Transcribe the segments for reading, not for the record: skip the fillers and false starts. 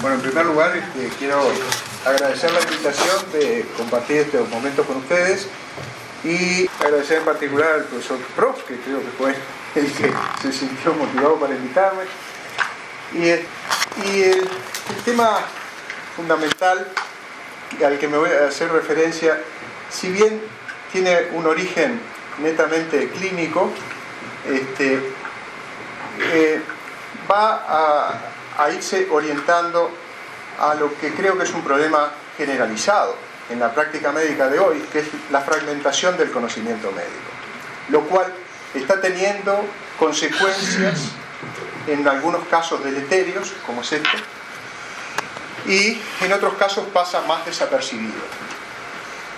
Bueno, en primer lugar, quiero agradecer la invitación de compartir estos momentos con ustedes y agradecer en particular al profesor Prof, que creo que fue el que se sintió motivado para invitarme. Y el tema fundamental al que me voy a hacer referencia, si bien tiene un origen netamente clínico, va a irse orientando a lo que creo que es un problema generalizado en la práctica médica de hoy, que es la fragmentación del conocimiento médico, lo cual está teniendo consecuencias en algunos casos deleterios, como es este, y en otros casos pasa más desapercibido.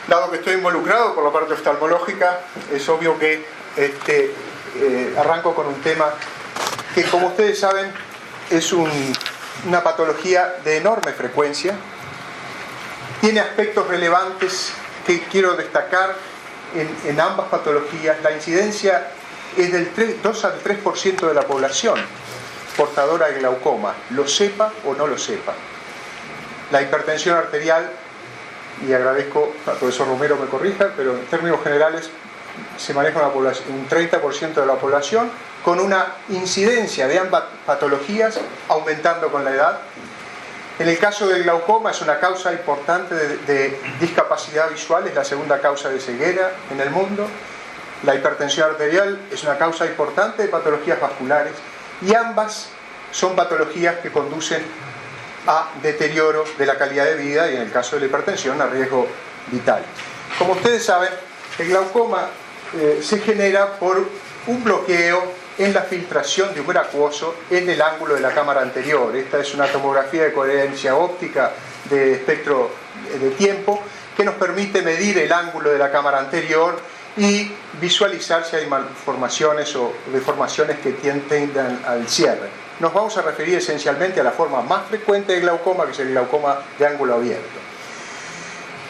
Dado que estoy involucrado por la parte oftalmológica, es obvio que arranco con un tema que, como ustedes saben, es una patología de enorme frecuencia. Tiene aspectos relevantes que quiero destacar en ambas patologías. La incidencia es del 2 al 3% de la población portadora de glaucoma, lo sepa o no lo sepa. La hipertensión arterial, y agradezco al profesor Romero me corrija, pero en términos generales se maneja un 30% de la población, con una incidencia de ambas patologías aumentando con la edad. En el caso del glaucoma es una causa importante de discapacidad visual, es la segunda causa de ceguera en el mundo. La hipertensión arterial es una causa importante de patologías vasculares, y ambas son patologías que conducen a deterioro de la calidad de vida y, en el caso de la hipertensión, a riesgo vital. Como ustedes saben, el glaucoma se genera por un bloqueo en la filtración de un acuoso en el ángulo de la cámara anterior. Esta es una tomografía de coherencia óptica de espectro de tiempo que nos permite medir el ángulo de la cámara anterior y visualizar si hay malformaciones o deformaciones que tiendan al cierre. Nos vamos a referir esencialmente a la forma más frecuente de glaucoma, que es el glaucoma de ángulo abierto.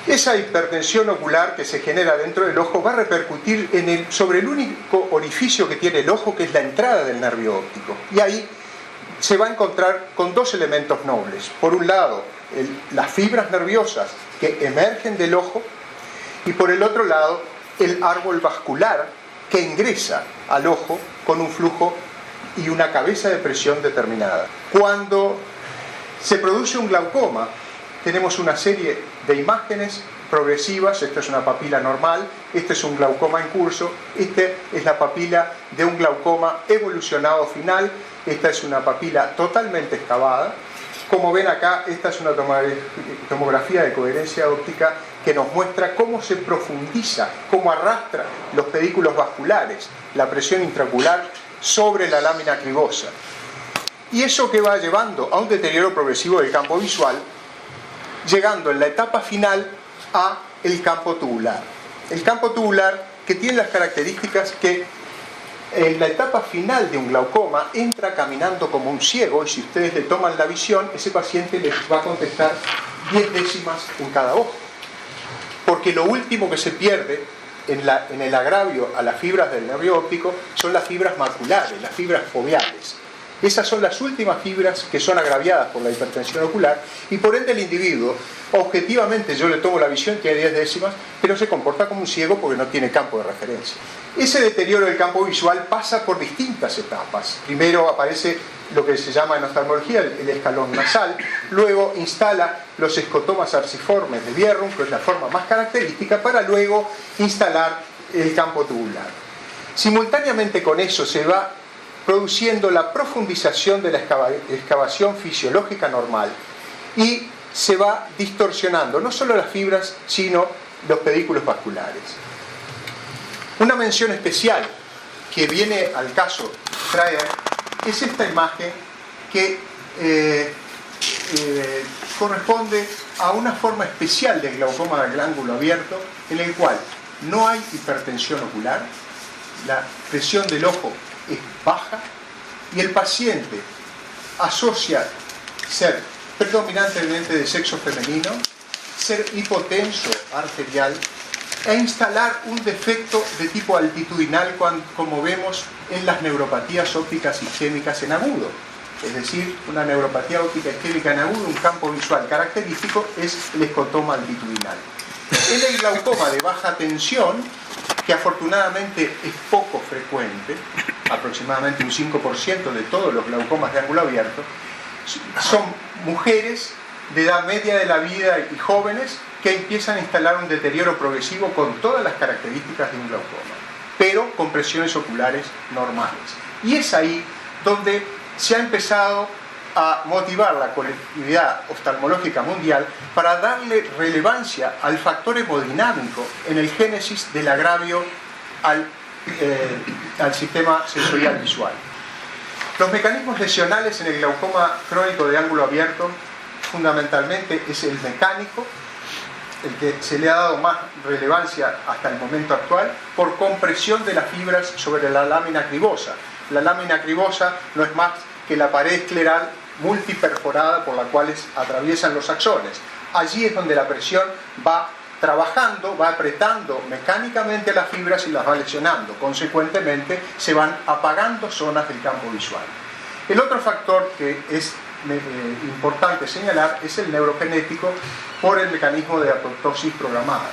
Esa hipertensión ocular que se genera dentro del ojo va a repercutir sobre el único orificio que tiene el ojo, que es la entrada del nervio óptico. Y ahí se va a encontrar con dos elementos nobles. Por un lado, las fibras nerviosas que emergen del ojo, y por el otro lado, el árbol vascular que ingresa al ojo con un flujo y una cabeza de presión determinada. Cuando se produce un glaucoma, tenemos una serie de imágenes progresivas. Esta es una papila normal, este es un glaucoma en curso, esta es la papila de un glaucoma evolucionado final, esta es una papila totalmente excavada. Como ven acá, esta es una tomografía de coherencia óptica que nos muestra cómo se profundiza, cómo arrastra los pedículos vasculares, la presión intraocular sobre la lámina cribosa. Y eso que va llevando a un deterioro progresivo del campo visual, llegando en la etapa final a el campo tubular. El campo tubular, que tiene las características que en la etapa final de un glaucoma entra caminando como un ciego, y si ustedes le toman la visión, ese paciente les va a contestar 10 décimas en cada ojo. Porque lo último que se pierde en el agravio a las fibras del nervio óptico son las fibras maculares, las fibras foveales. Esas son las últimas fibras que son agraviadas por la hipertensión ocular, y por ende el individuo, objetivamente yo le tomo la visión, tiene 10 décimas, pero se comporta como un ciego porque no tiene campo de referencia. Ese deterioro del campo visual pasa por distintas etapas. Primero aparece lo que se llama en oftalmología el escalón nasal, luego instala los escotomas arciformes de Bjerrum, que es la forma más característica, para luego instalar el campo tubular. Simultáneamente con eso se va produciendo la profundización de la excavación fisiológica normal, y se va distorsionando no solo las fibras, sino los pedículos vasculares. Una mención especial que viene al caso traer es esta imagen que corresponde a una forma especial del glaucoma del ángulo abierto, en el cual no hay hipertensión ocular, la presión del ojo es baja, y el paciente asocia ser predominantemente de sexo femenino, ser hipotenso arterial e instalar un defecto de tipo altitudinal, como vemos en las neuropatías ópticas isquémicas en agudo. es decir, una neuropatía óptica isquémica en agudo, un campo visual característico es el escotoma altitudinal. En el glaucoma de baja tensión, que afortunadamente es poco frecuente, aproximadamente un 5% de todos los glaucomas de ángulo abierto, son mujeres de edad media de la vida y jóvenes que empiezan a instalar un deterioro progresivo con todas las características de un glaucoma, pero con presiones oculares normales. Y es ahí donde se ha empezado a motivar la colectividad oftalmológica mundial para darle relevancia al factor hemodinámico en el génesis del agravio al sistema sensorial visual. Los mecanismos lesionales en el glaucoma crónico de ángulo abierto fundamentalmente es el mecánico, el que se le ha dado más relevancia hasta el momento actual, por compresión de las fibras sobre la lámina cribosa. La lámina cribosa no es más que la pared escleral multiperforada por la cual atraviesan los axones. Allí es donde la presión va trabajando, va apretando mecánicamente las fibras y las va lesionando. Consecuentemente, se van apagando zonas del campo visual. El otro factor que es importante señalar es el neurogenético por el mecanismo de apoptosis programada.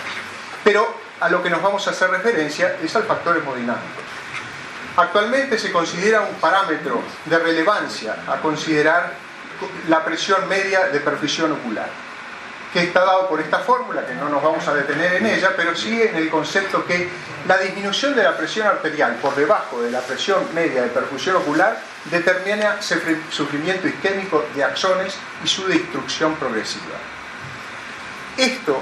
Pero a lo que nos vamos a hacer referencia es al factor hemodinámico. Actualmente se considera un parámetro de relevancia a considerar la presión media de perfusión ocular, que está dado por esta fórmula, que no nos vamos a detener en ella, pero sí en el concepto que la disminución de la presión arterial por debajo de la presión media de perfusión ocular determina sufrimiento isquémico de axones y su destrucción progresiva. Esto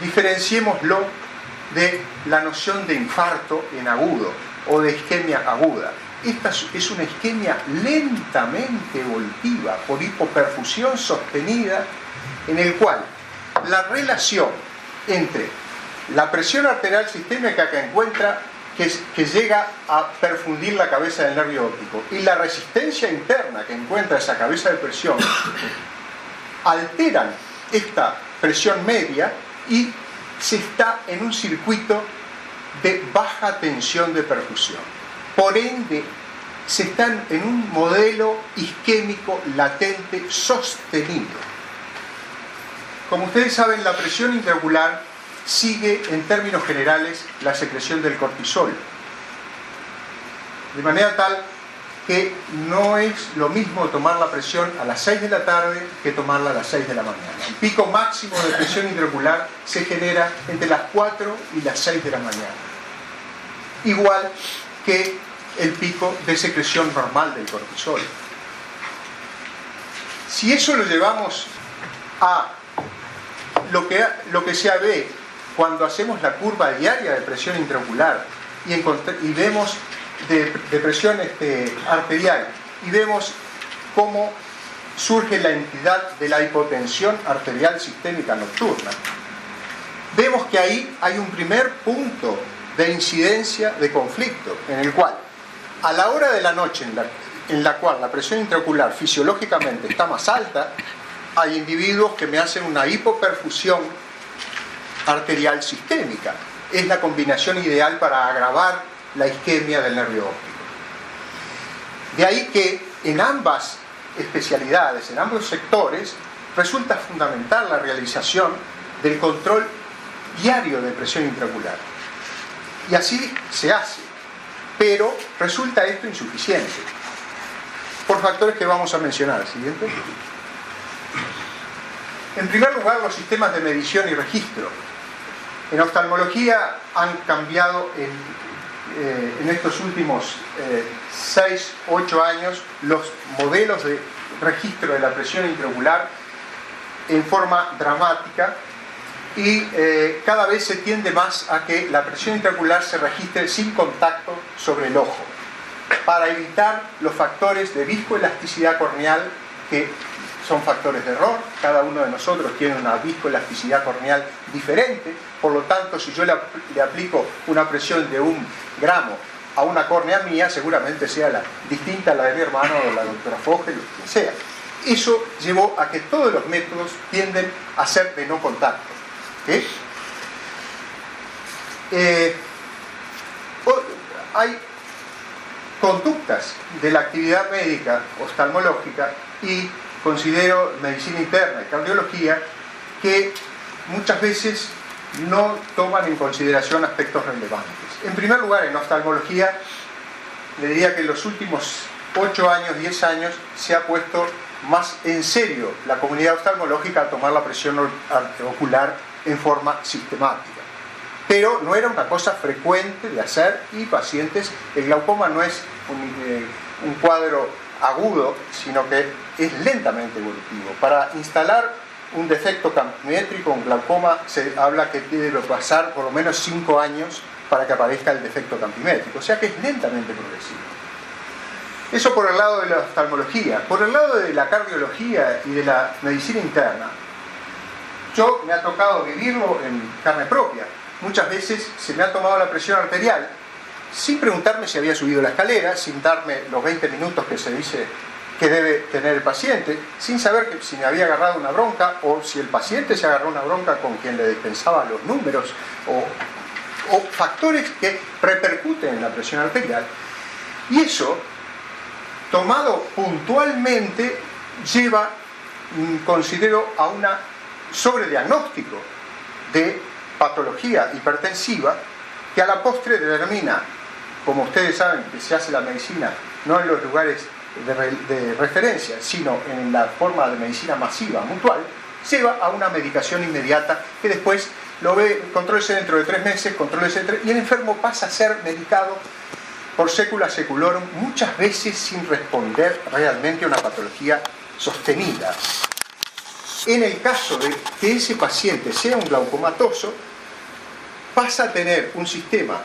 diferenciémoslo de la noción de infarto en agudo o de isquemia aguda. Esta es una isquemia lentamente evolutiva por hipoperfusión sostenida, en el cual la relación entre la presión arterial sistémica que encuentra, que llega a perfundir la cabeza del nervio óptico, y la resistencia interna que encuentra esa cabeza de presión, alteran esta presión media y se está en un circuito de baja tensión de perfusión. Por ende, se está en un modelo isquémico latente sostenido. Como ustedes saben, la presión intraocular sigue, en términos generales, la secreción del cortisol. De manera tal que no es lo mismo tomar la presión a las 6 de la tarde que tomarla a las 6 de la mañana. El pico máximo de presión intraocular se genera entre las 4 y las 6 de la mañana. Igual que el pico de secreción normal del cortisol. Si eso lo llevamos a lo que se ve cuando hacemos la curva diaria de presión intraocular y vemos de presión arterial y vemos cómo surge la entidad de la hipotensión arterial sistémica nocturna, vemos que ahí hay un primer punto de incidencia de conflicto, en el cual a la hora de la noche en la cual la presión intraocular fisiológicamente está más alta, hay individuos que me hacen una hipoperfusión arterial sistémica. Es la combinación ideal para agravar la isquemia del nervio óptico. De ahí que en ambas especialidades, en ambos sectores, resulta fundamental la realización del control diario de presión intraocular. Y así se hace, pero resulta esto insuficiente, por factores que vamos a mencionar. Siguiente. En primer lugar, los sistemas de medición y registro. En oftalmología han cambiado en estos últimos 6-8 años los modelos de registro de la presión intraocular en forma dramática, y cada vez se tiende más a que la presión intraocular se registre sin contacto sobre el ojo, para evitar los factores de viscoelasticidad corneal, que son factores de error. Cada uno de nosotros tiene una viscoelasticidad corneal diferente, por lo tanto, si yo le aplico una presión de 1 gramo a una córnea mía, seguramente sea distinta a la de mi hermano o la doctora Fogel, o quien sea. Eso llevó a que todos los métodos tienden a ser de no contacto. ¿Okay? conductas de la actividad médica oftalmológica y considero medicina interna y cardiología que muchas veces no toman en consideración aspectos relevantes. En primer lugar, en oftalmología, le diría que en los últimos 8 años, 10 años, se ha puesto más en serio la comunidad oftalmológica a tomar la presión ocular en forma sistemática. Pero no era una cosa frecuente de hacer y pacientes, el glaucoma no es un cuadro agudo, sino que es lentamente evolutivo. Para instalar un defecto campimétrico, un glaucoma, se habla que debe pasar por lo menos 5 años para que aparezca el defecto campimétrico, o sea que es lentamente progresivo. Eso por el lado de la oftalmología. Por el lado de la cardiología y de la medicina interna, yo me ha tocado vivirlo en carne propia. Muchas veces se me ha tomado la presión arterial sin preguntarme si había subido la escalera, sin darme los 20 minutos que se dice que debe tener el paciente, sin saber que si me había agarrado una bronca o si el paciente se agarró una bronca con quien le dispensaba los números o factores que repercuten en la presión arterial. Y eso, tomado puntualmente, lleva, considero, a un sobrediagnóstico de patología hipertensiva que a la postre determina, como ustedes saben que se hace la medicina no en los lugares de referencia, sino en la forma de medicina masiva, mutual, lleva a una medicación inmediata que después lo ve, contrólese dentro de 3 meses, contrólese y el enfermo pasa a ser medicado por secula seculorum, muchas veces sin responder realmente a una patología sostenida. En el caso de que ese paciente sea un glaucomatoso, pasa a tener un sistema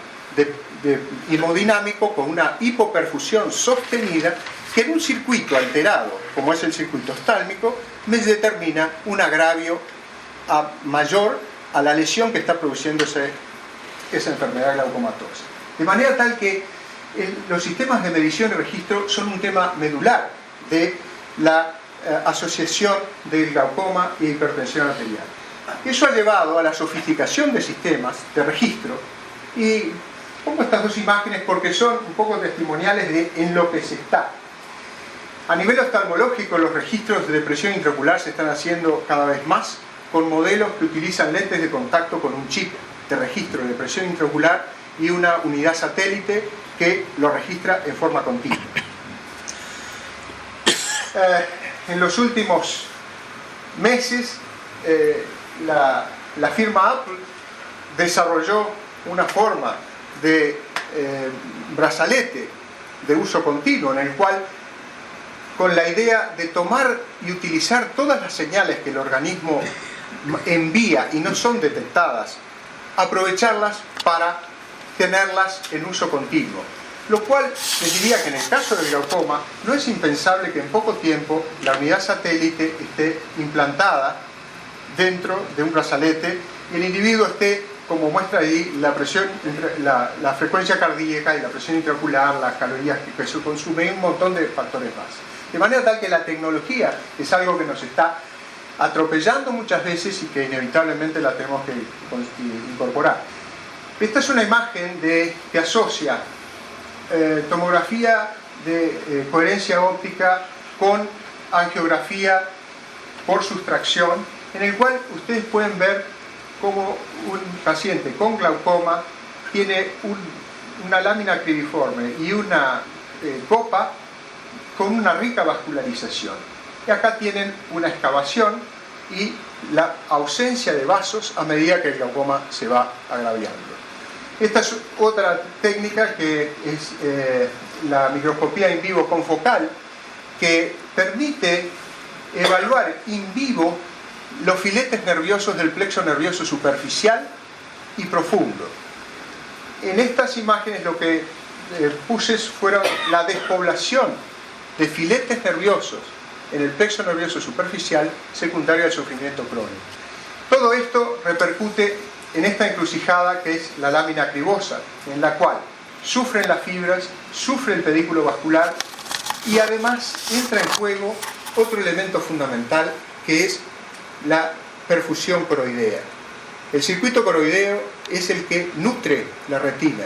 hemodinámico con una hipoperfusión sostenida que en un circuito alterado, como es el circuito oftálmico, me determina un agravio mayor a la lesión que está produciendo esa enfermedad glaucomatosa. De manera tal que los sistemas de medición y registro son un tema medular de la asociación del glaucoma y hipertensión arterial. Eso ha llevado a la sofisticación de sistemas de registro y pongo estas 2 imágenes porque son un poco testimoniales de en lo que se está. A nivel oftalmológico, los registros de presión intraocular se están haciendo cada vez más con modelos que utilizan lentes de contacto con un chip de registro de presión intraocular y una unidad satélite que lo registra en forma continua. En los últimos meses, la firma Apple desarrolló una forma de brazalete de uso continuo en el cual, con la idea de tomar y utilizar todas las señales que el organismo envía y no son detectadas, aprovecharlas para tenerlas en uso continuo. Lo cual les diría que en el caso del glaucoma no es impensable que en poco tiempo la unidad satélite esté implantada dentro de un brazalete y el individuo esté, como muestra ahí, la presión, la frecuencia cardíaca y la presión intraocular, las calorías que se consumen y un montón de factores más. De manera tal que la tecnología es algo que nos está atropellando muchas veces y que inevitablemente la tenemos que incorporar. Esta es una imagen que asocia tomografía de coherencia óptica con angiografía por sustracción, en el cual ustedes pueden ver cómo un paciente con glaucoma tiene una lámina acribiforme y una copa con una rica vascularización. Y acá tienen una excavación y la ausencia de vasos a medida que el glaucoma se va agraviando. Esta es otra técnica que es la microscopía in vivo confocal, que permite evaluar in vivo los filetes nerviosos del plexo nervioso superficial y profundo. En estas imágenes lo que puse fueron la despoblación de filetes nerviosos en el plexo nervioso superficial secundario al sufrimiento crónico. Todo esto repercute en esta encrucijada que es la lámina acribosa, en la cual sufren las fibras, sufre el pedículo vascular y además entra en juego otro elemento fundamental que es la perfusión coroidea. El circuito coroideo es el que nutre la retina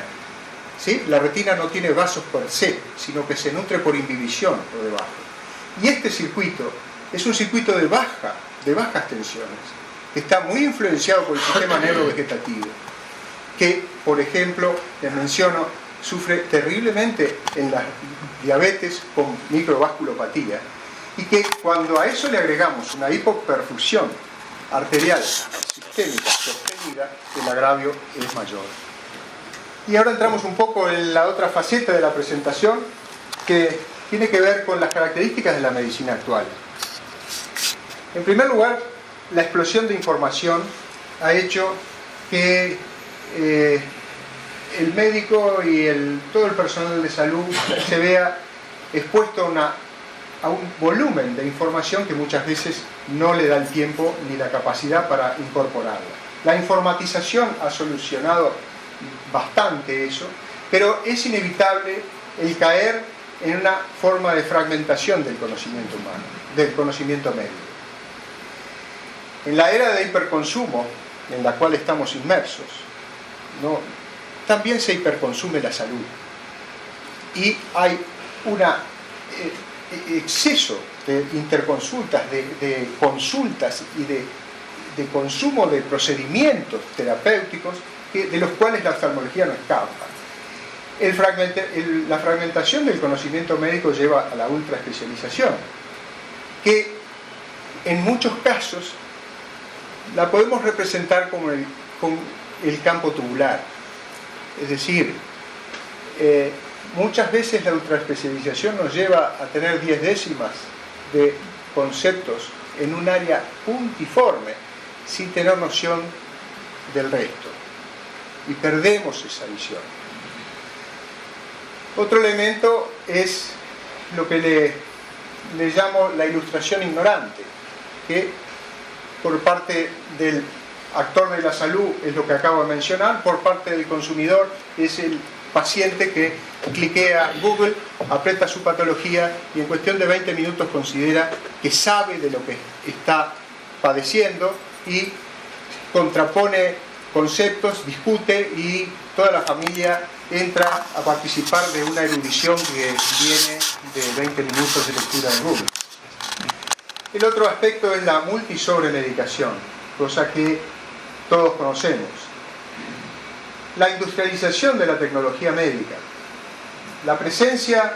¿sí? La retina no tiene vasos per se, sino que se nutre por imbibición por debajo. Y este circuito es un circuito de bajas tensiones, que está muy influenciado por el sistema neurovegetativo, que, por ejemplo, les menciono, sufre terriblemente en la diabetes con microvasculopatía, y que cuando a eso le agregamos una hipoperfusión arterial sistémica sostenida, el agravio es mayor. Y ahora entramos un poco en la otra faceta de la presentación, que tiene que ver con las características de la medicina actual. En primer lugar, la explosión de información ha hecho que el médico y todo el personal de salud se vea expuesto a un volumen de información que muchas veces no le da el tiempo ni la capacidad para incorporarla. La informatización ha solucionado bastante eso, pero es inevitable el caer en una forma de fragmentación del conocimiento humano, del conocimiento médico. En la era de hiperconsumo en la cual estamos inmersos, también se hiperconsume la salud y hay un exceso de interconsultas, de consultas y de consumo de procedimientos terapéuticos de los cuales la oftalmología no escapa. La fragmentación del conocimiento médico lleva a la ultraespecialización, que en muchos casos la podemos representar con el campo tubular. Es decir, muchas veces la ultraespecialización nos lleva a tener 10 décimas de conceptos en un área puntiforme sin tener noción del resto. Y perdemos esa visión. Otro elemento es lo que le llamo la ilustración ignorante, que por parte del actor de la salud es lo que acabo de mencionar, por parte del consumidor es el paciente que cliquea Google, aprieta su patología y en cuestión de 20 minutos considera que sabe de lo que está padeciendo y contrapone conceptos, discute y toda la familia entra a participar de una erudición que viene de 20 minutos de lectura de Google. El otro aspecto es la multisobremedicación, cosa que todos conocemos. La industrialización de la tecnología médica, la presencia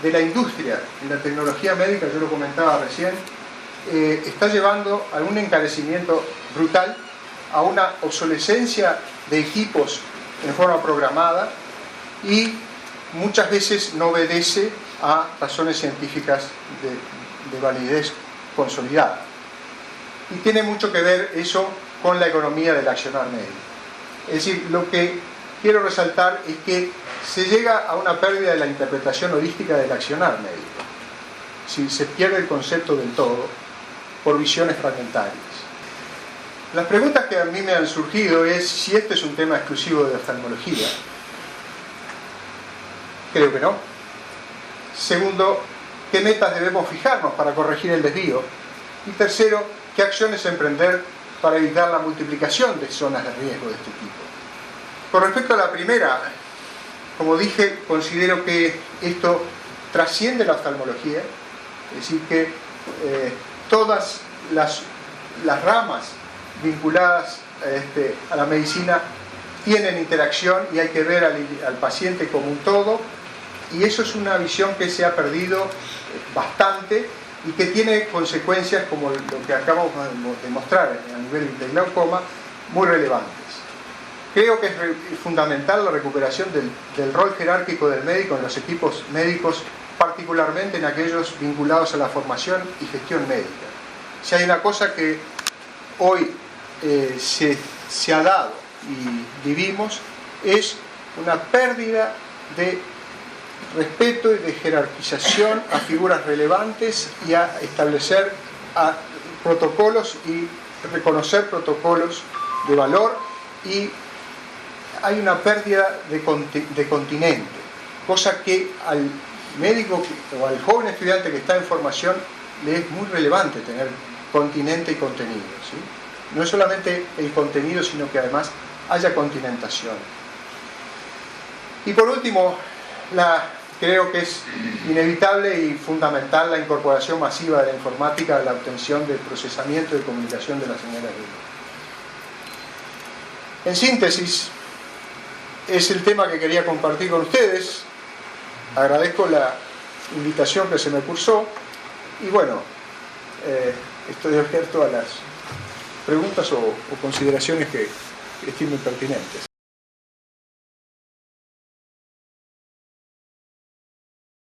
de la industria en la tecnología médica, yo lo comentaba recién, está llevando a un encarecimiento brutal, a una obsolescencia de equipos en forma programada y muchas veces no obedece a razones científicas de validez consolidada. Y tiene mucho que ver eso con la economía del accionar médico. Es decir, lo que quiero resaltar es que se llega a una pérdida de la interpretación holística del accionar médico. Si se pierde el concepto del todo por visiones fragmentarias. Las preguntas que a mí me han surgido es si este es un tema exclusivo de oftalmología. Creo que no. Segundo, ¿qué metas debemos fijarnos para corregir el desvío? Y tercero, ¿qué acciones emprender para evitar la multiplicación de zonas de riesgo de este tipo? Con respecto a la primera, como dije, considero que esto trasciende la oftalmología, es decir, que todas las ramas vinculadas a la medicina tienen interacción y hay que ver al paciente como un todo, y eso es una visión que se ha perdido bastante y que tiene consecuencias como lo que acabamos de mostrar a nivel de glaucoma muy relevantes. Creo que es fundamental la recuperación del rol jerárquico del médico en los equipos médicos, particularmente en aquellos vinculados a la formación y gestión médica. Si hay una cosa que hoy se ha dado y vivimos, es una pérdida de respeto y de jerarquización a figuras relevantes y a establecer protocolos y reconocer protocolos de valor, y hay una pérdida de continente, cosa que al médico o al joven estudiante que está en formación le es muy relevante tener continente y contenido, ¿sí? No es solamente el contenido, sino que además haya continentación. Y por último, creo que es inevitable y fundamental la incorporación masiva de la informática a la obtención del procesamiento y comunicación de las señales de voz. En síntesis, es el tema que quería compartir con ustedes. Agradezco la invitación que se me cursó y bueno, estoy abierto a las preguntas o consideraciones que estimen pertinentes.